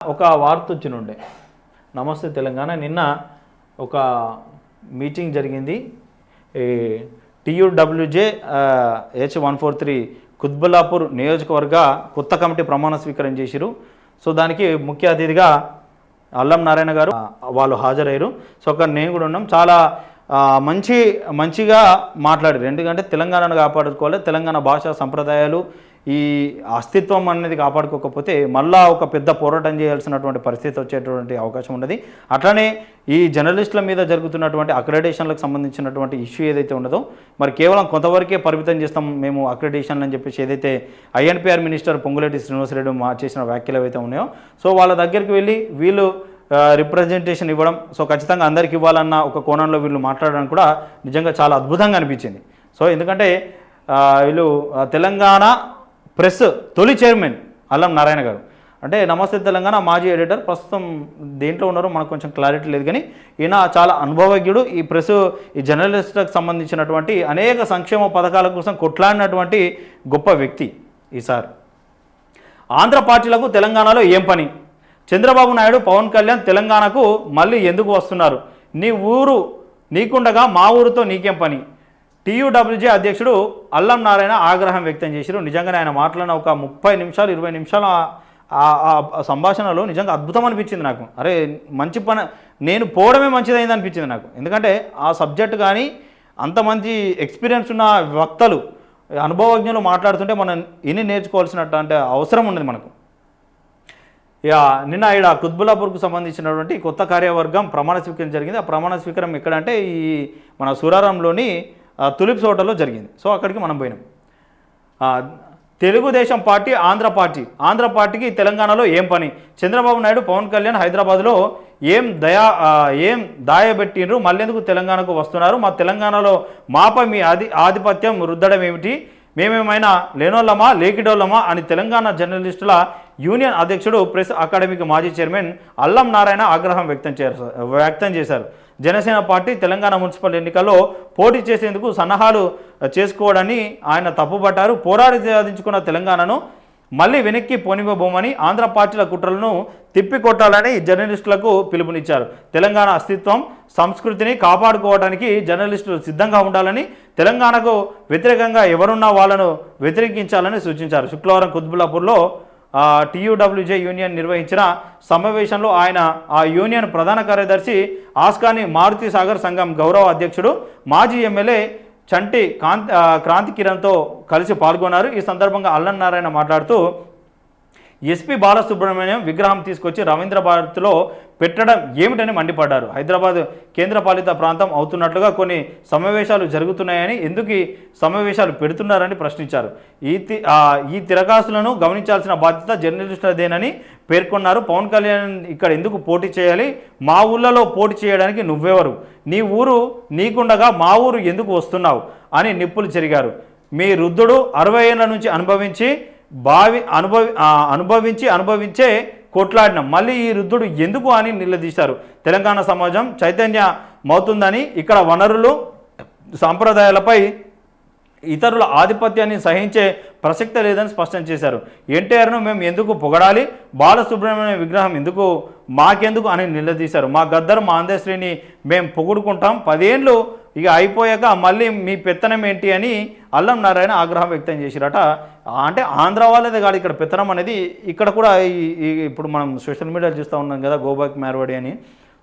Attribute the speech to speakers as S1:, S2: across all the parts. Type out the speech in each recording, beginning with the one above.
S1: ఒక వార్త వచ్చినుండే నమస్తే తెలంగాణ నిన్న ఒక మీటింగ్ జరిగింది TUWJ H143 కుత్బుల్లాపూర్ నియోజకవర్గ కొత్త కమిటీ ప్రమాణ స్వీకారం చేసిరు. సో దానికి ముఖ్య అతిథిగా అల్లం నారాయణ గారు వాళ్ళు హాజరయ్యారు. సో అక్కడ నేను కూడా ఉన్నాం. చాలా మంచిగా మాట్లాడారు. ఎందుకంటే తెలంగాణను కాపాడుకోవాలి, తెలంగాణ భాషా సంప్రదాయాలు ఈ అస్తిత్వం అనేది కాపాడుకోకపోతే మళ్ళా ఒక పెద్ద పోరాటం చేయాల్సినటువంటి పరిస్థితి వచ్చేటువంటి అవకాశం ఉన్నది. అట్లనే ఈ జర్నలిస్టుల మీద జరుగుతున్నటువంటి అక్రెడిటేషన్లకు సంబంధించినటువంటి ఇష్యూ ఏదైతే ఉన్నదో మరి కేవలం కొంతవరకే పరిమితం చేస్తాం మేము అక్రెడిటేషన్లు అని చెప్పేసి ఏదైతే INPR మినిస్టర్ పొంగులేటి శ్రీనివాసరెడ్డి చేసిన వ్యాఖ్యలు ఏవైతే ఉన్నాయో సో వాళ్ళ దగ్గరికి వెళ్ళి వీళ్ళు రిప్రజెంటేషన్ ఇవ్వడం, సో ఖచ్చితంగా అందరికి ఇవ్వాలన్న ఒక కోణంలో వీళ్ళు మాట్లాడడం కూడా నిజంగా చాలా అద్భుతంగా అనిపించింది. సో ఎందుకంటే వీళ్ళు తెలంగాణ ప్రెస్ తొలి చైర్మన్ అల్లం నారాయణ గారు అంటే నమస్తే తెలంగాణ మాజీ ఎడిటర్, ప్రస్తుతం దేంట్లో ఉన్నారో మనకు కొంచెం క్లారిటీ లేదు, కానీ ఈయన చాలా అనుభవజ్ఞుడు. ఈ ప్రెస్ ఈ జర్నలిస్టులకు సంబంధించినటువంటి అనేక సంక్షేమ పథకాల కోసం కొట్లాడినటువంటి గొప్ప వ్యక్తి. ఈసారి ఆంధ్ర పార్టీలకు తెలంగాణలో ఏం పని? చంద్రబాబు నాయుడు పవన్ కళ్యాణ్ తెలంగాణకు మళ్ళీ ఎందుకు వస్తున్నారు? నీ ఊరు నీకుండగా మా ఊరితో నీకేం పని? TUWJ అధ్యక్షుడు అల్లం నారాయణ ఆగ్రహం వ్యక్తం చేశారు. నిజంగానే ఆయన మాట్లాడిన ఒక 30 నిమిషాలు 20 నిమిషాల సంభాషణలో నిజంగా అద్భుతం అనిపించింది నాకు. అరే మంచి పని, నేను పోవడమే మంచిదైంది అనిపించింది నాకు. ఎందుకంటే ఆ సబ్జెక్ట్ కానీ అంత మంచి ఎక్స్పీరియన్స్ ఉన్న వక్తలు అనుభవజ్ఞులు మాట్లాడుతుంటే మనం ఇన్ని నేర్చుకోవాల్సినట్టు అంటే అవసరం ఉన్నది మనకు. ఇక నిన్న ఇక్కడ కుత్బుల్లాపూర్కు సంబంధించినటువంటి కొత్త కార్యవర్గం ప్రమాణ స్వీకారం జరిగింది. ఆ ప్రమాణ స్వీకారం ఎక్కడంటే ఈ మన సూరారంలోని తులిప్స్ హోటల్లో జరిగింది. సో అక్కడికి మనం పోయినాం. తెలుగుదేశం పార్టీ ఆంధ్ర పార్టీకి తెలంగాణలో ఏం పని? చంద్రబాబు నాయుడు పవన్ కళ్యాణ్ హైదరాబాద్లో ఏం దాయబెట్టినరు, మళ్ళెందుకు తెలంగాణకు వస్తున్నారు? మా తెలంగాణలో మాపై మీ ఆధిపత్యం రుద్దడం ఏమిటి? మేమేమైనా లేనోళ్ళమా లేకిడోళ్ళమా అని తెలంగాణ జర్నలిస్టుల యూనియన్ అధ్యక్షుడు ప్రెస్ అకాడమీకి మాజీ చైర్మన్ అల్లం నారాయణ ఆగ్రహం వ్యక్తం చేశారు. జనసేన పార్టీ తెలంగాణ మున్సిపల్ ఎన్నికల్లో పోటీ చేసేందుకు సన్నాహాలు చేసుకోవడాన్ని ఆయన తప్పుపట్టారు. పోరాడి సాధించుకున్న తెలంగాణను మళ్ళీ వెనక్కి పోనివ్వబోమని ఆంధ్ర పార్టీల కుట్రలను తిప్పికొట్టాలని జర్నలిస్టులకు పిలుపునిచ్చారు. తెలంగాణ అస్తిత్వం సంస్కృతిని కాపాడుకోవడానికి జర్నలిస్టులు సిద్ధంగా ఉండాలని, తెలంగాణకు వ్యతిరేకంగా ఎవరున్నా వాళ్ళను వ్యతిరేకించాలని సూచించారు. శుక్రవారం కుత్బుల్లాపూర్లో TUWJ యూనియన్ నిర్వహించిన సమావేశంలో ఆయన ఆ యూనియన్ ప్రధాన కార్యదర్శి ఆస్కాని మారుతి సాగర్ సంఘం గౌరవ అధ్యక్షుడు మాజీ ఎమ్మెల్యే చంటి క్రాంతి కిరణ్తో కలిసి పాల్గొన్నారు. ఈ సందర్భంగా అల్లం నారాయణ మాట్లాడుతూ SP బాలసుబ్రహ్మణ్యం విగ్రహం తీసుకొచ్చి రవీంద్ర భారతిలో పెట్టడం ఏమిటని మండిపడ్డారు. హైదరాబాద్ కేంద్రపాలిత ప్రాంతం అవుతున్నట్లుగా కొన్ని సమావేశాలు జరుగుతున్నాయని, ఎందుకు ఈ సమావేశాలు పెడుతున్నారని ప్రశ్నించారు. ఈ తిరగాసులను గమనించాల్సిన బాధ్యత జర్నలిస్టులదేనని పేర్కొన్నారు. పవన్ కళ్యాణ్ ఇక్కడ ఎందుకు పోటీ చేయాలి? మా ఊళ్ళలో పోటీ చేయడానికి నువ్వెవరు? నీ ఊరు నీకుండగా మా ఊరు ఎందుకు వస్తున్నావు అని నిప్పులు చెరిగారు. మీ వృద్ధుడు 60 ఏళ్ల నుంచి అనుభవించే కొట్లాడినాం, మళ్ళీ ఈ వృద్ధుడు ఎందుకు అని నిలదీశారు. తెలంగాణ సమాజం చైతన్యమవుతుందని, ఇక్కడ వనరులు సంప్రదాయాలపై ఇతరుల ఆధిపత్యాన్ని సహించే ప్రసక్తే లేదని స్పష్టం చేశారు. ఎన్టీఆర్ను మేము ఎందుకు పొగడాలి? బాలసుబ్రహ్మణ్యం విగ్రహం ఎందుకు మాకెందుకు అని నిలదీశారు. మా గద్దరు మా అందశ్రీని మేము పొగుడుకుంటాం, 10 ఏళ్ళు ఇక అయిపోయాక మళ్ళీ మీ పెత్తనం ఏంటి అని అల్లం నారాయణ ఆగ్రహం వ్యక్తం చేసిరట. అంటే ఆంధ్ర వాళ్ళదే కాదు ఇక్కడ పెత్తనం అనేది, ఇక్కడ కూడా ఇప్పుడు మనం సోషల్ మీడియాలో చూస్తూ ఉన్నాం కదా గోబాక్ మార్వాడి అని.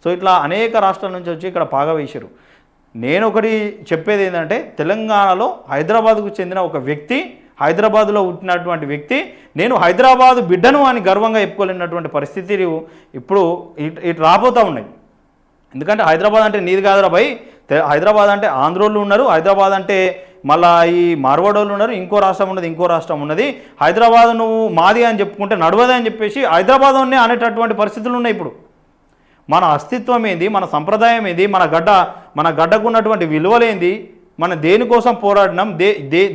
S1: సో ఇట్లా అనేక రాష్ట్రాల నుంచి వచ్చి ఇక్కడ పాగా వేశారు. నేను ఒకటి చెప్పేది ఏంటంటే తెలంగాణలో హైదరాబాద్కు చెందిన ఒక వ్యక్తి, హైదరాబాద్లో పుట్టినటువంటి వ్యక్తి, నేను హైదరాబాదు బిడ్డను అని గర్వంగా చెప్పుకోలేనటువంటి పరిస్థితులు ఇప్పుడు ఇటు రాబోతూ ఉన్నాయి. ఎందుకంటే హైదరాబాద్ అంటే నీది కాదురా భయ్, హైదరాబాద్ అంటే ఆంధ్రోళ్ళు ఉన్నారు, హైదరాబాద్ అంటే మళ్ళీ ఈ మార్వాడోళ్ళు ఉన్నారు, ఇంకో రాష్ట్రం ఉన్నది. హైదరాబాద్ నువ్వు మాది అని చెప్పుకుంటే నడవదే అని చెప్పేసి హైదరాబాద్ అనేటటువంటి పరిస్థితులు ఉన్నాయి. ఇప్పుడు మన అస్తిత్వం ఏంది, మన సంప్రదాయం ఏంది, మన గడ్డకు ఉన్నటువంటి విలువలేంది, మన దేనికోసం పోరాడినాం,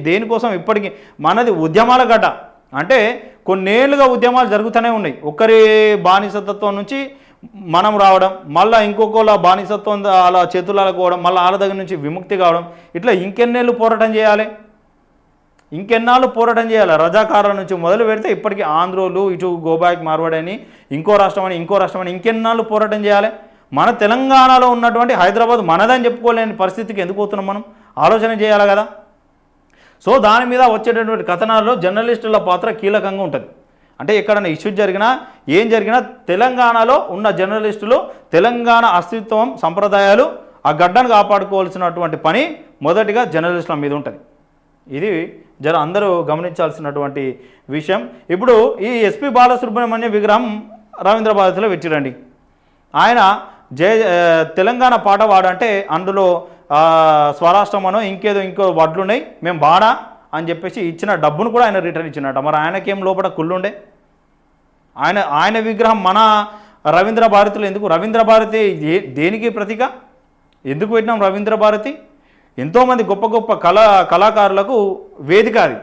S1: దేనికోసం ఇప్పటికీ మనది ఉద్యమాల గడ్డ. అంటే కొన్నేళ్లుగా ఉద్యమాలు జరుగుతూనే ఉన్నాయి. ఒక్కరి బానిసత్వం నుంచి మనం రావడం, మళ్ళీ ఇంకొకళ్ళ బానిసత్వం అలా చేతులకు పోవడం, మళ్ళీ వాళ్ళ దగ్గర నుంచి విముక్తి కావడం, ఇట్లా ఇంకెన్నేళ్ళు పోరాటం చేయాలి? ఇంకెన్నాళ్ళు పోరాటం చేయాలి? రజాకారుల నుంచి మొదలు పెడితే ఇప్పటికీ ఆంధ్రోలు, ఇటు గోబ్యాక్ మార్వాడి అని, ఇంకో రాష్ట్రం అని ఇంకెన్నాళ్ళు పోరాటం చేయాలి? మన తెలంగాణలో ఉన్నటువంటి హైదరాబాద్ మనదని చెప్పుకోలేని పరిస్థితికి ఎందుకు పోతున్నాం మనం? ఆలోచన చేయాలి కదా. సో దాని మీద వచ్చేటటువంటి కథనాల్లో జర్నలిస్టుల పాత్ర కీలకంగా ఉంటుంది. అంటే ఎక్కడైనా ఇష్యూ జరిగినా ఏం జరిగినా తెలంగాణలో ఉన్న జర్నలిస్టులు తెలంగాణ అస్తిత్వం, సంప్రదాయాలు, ఆ గడ్డను కాపాడుకోవాల్సినటువంటి పని మొదటిగా జర్నలిస్టుల మీద ఉంటుంది. ఇది అందరూ గమనించాల్సినటువంటి విషయం. ఇప్పుడు ఈ ఎస్పి బాలసుబ్రహ్మణ్యం విగ్రహం రవీంద్ర భారతిలో పెట్టిరండి. ఆయన తెలంగాణ పాట వాడంటే అందులో స్వరాష్ట్రమనో ఇంకో వడ్లున్నాయి, మేము బాడా అని చెప్పేసి ఇచ్చిన డబ్బును కూడా ఆయన రిటర్న్ ఇచ్చినట్ట. మరి ఆయనకేం లోపల కుళ్ళుండే? ఆయన విగ్రహం మన రవీంద్ర భారతిలో ఎందుకు? రవీంద్ర భారతి దేనికి ప్రతీక? ఎందుకు పెట్టినాం రవీంద్ర భారతి? ఎంతోమంది గొప్ప గొప్ప కళాకారులకు వేదిక అది.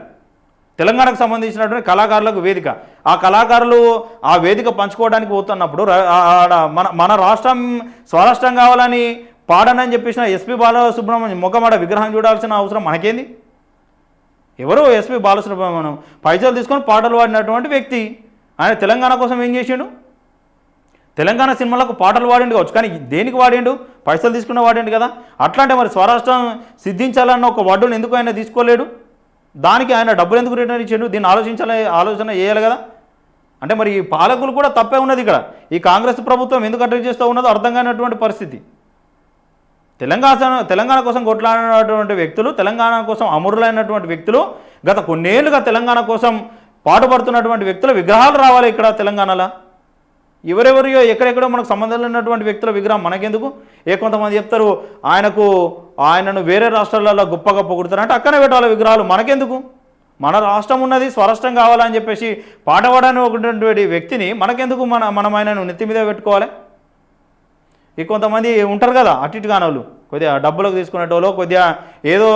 S1: తెలంగాణకు సంబంధించినటువంటి కళాకారులకు వేదిక. ఆ కళాకారులు ఆ వేదిక పంచుకోవడానికి పోతున్నప్పుడు మన రాష్ట్రం స్వరాష్ట్రం కావాలని పాడనని చెప్పేసిన ఎస్పి బాలసుబ్రహ్మణ్యం ముఖమాట విగ్రహం చూడాల్సిన అవసరం మనకేంది? ఎవరు ఎస్పి బాలసుబ్రహ్మణ్యం? పైసలు తీసుకొని పాటలు పాడినటువంటి వ్యక్తి. ఆయన తెలంగాణ కోసం ఏం చేసిండు? తెలంగాణ సినిమాలకు పాటలు వాడిండు కావచ్చు, కానీ దేనికి వాడిండు? పైసలు తీసుకున్న వాడిండు కదా. అట్లాంటి మరి స్వరాష్ట్రం సిద్ధించాలన్న ఒక వడ్డును ఎందుకు ఆయన తీసుకోలేడు? దానికి ఆయన డబ్బులు ఎందుకు రిటర్న్ ఇచ్చాడు? దీన్ని ఆలోచన చేయాలి కదా. అంటే మరి ఈ పాలకులు కూడా తప్పే ఉన్నది ఇక్కడ. ఈ కాంగ్రెస్ ప్రభుత్వం ఎందుకు అటెండ్ చేస్తూ ఉన్నదో అర్థం కానటువంటి పరిస్థితి. తెలంగాణ కోసం కొట్లాడినటువంటి వ్యక్తులు, తెలంగాణ కోసం అమరులైనటువంటి వ్యక్తులు, గత కొన్నేళ్లుగా తెలంగాణ కోసం పాటుపడుతున్నటువంటి వ్యక్తుల విగ్రహాలు రావాలి ఇక్కడ తెలంగాణలో. ఎవరెవరియో ఎక్కడెక్కడో మనకు సంబంధం లేనటువంటి వ్యక్తుల విగ్రహం మనకెందుకు? కొంతమంది చెప్తారు ఆయనను వేరే రాష్ట్రాలలో గొప్పగా పొగుడుతారు అంటే అక్కనే పెట్టాలి విగ్రహాలు, మనకెందుకు? మన రాష్ట్రం ఉన్నది, స్వరాష్ట్రం కావాలని చెప్పేసి పాట పాడని ఒకటి వ్యక్తిని మనకెందుకు మనం ఆయనను నెత్తి మీద పెట్టుకోవాలి? కొంతమంది ఉంటారు కదా అటు ఇటు కానోళ్ళు, కొద్దిగా డబ్బులకు తీసుకునేటోళ్ళు, కొద్దిగా ఏదో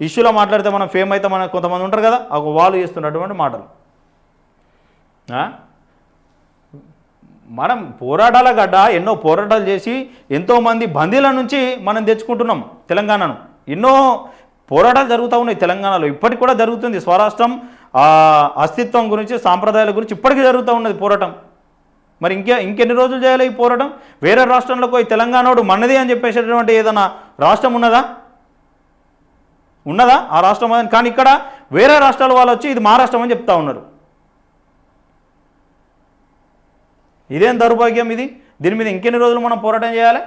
S1: ఇష్యూలో మాట్లాడితే మనం ఫేమ్ అయితే మన కొంతమంది ఉంటారు కదా, వాళ్ళు చేస్తున్నటువంటి మాటలు. మనం పోరాటాల గడ్డ, ఎన్నో పోరాటాలు చేసి ఎంతోమంది బందీల నుంచి మనం తెచ్చుకుంటున్నాం తెలంగాణను. ఎన్నో పోరాటాలు జరుగుతూ ఉన్నాయి తెలంగాణలో, ఇప్పటికి కూడా జరుగుతుంది. స్వరాష్ట్రం అస్తిత్వం గురించి, సాంప్రదాయాల గురించి ఇప్పటికీ జరుగుతూ ఉన్నది పోరాటం. మరి ఇంకెన్ని రోజులు చేయాలి ఈ పోరాటం? వేరే రాష్ట్రంలో పోయి తెలంగాణోడు మనది అని చెప్పేసేటువంటి ఏదైనా రాష్ట్రం ఉన్నదా? ఆ రాష్ట్రం? కానీ ఇక్కడ వేరే రాష్ట్రాల వాళ్ళు వచ్చి ఇది మా రాష్ట్రం అని చెప్తా ఉన్నారు. ఇదేం దౌర్భాగ్యం ఇది? దీని మీద ఇంకెన్ని రోజులు మనం పోరాటం చేయాలి?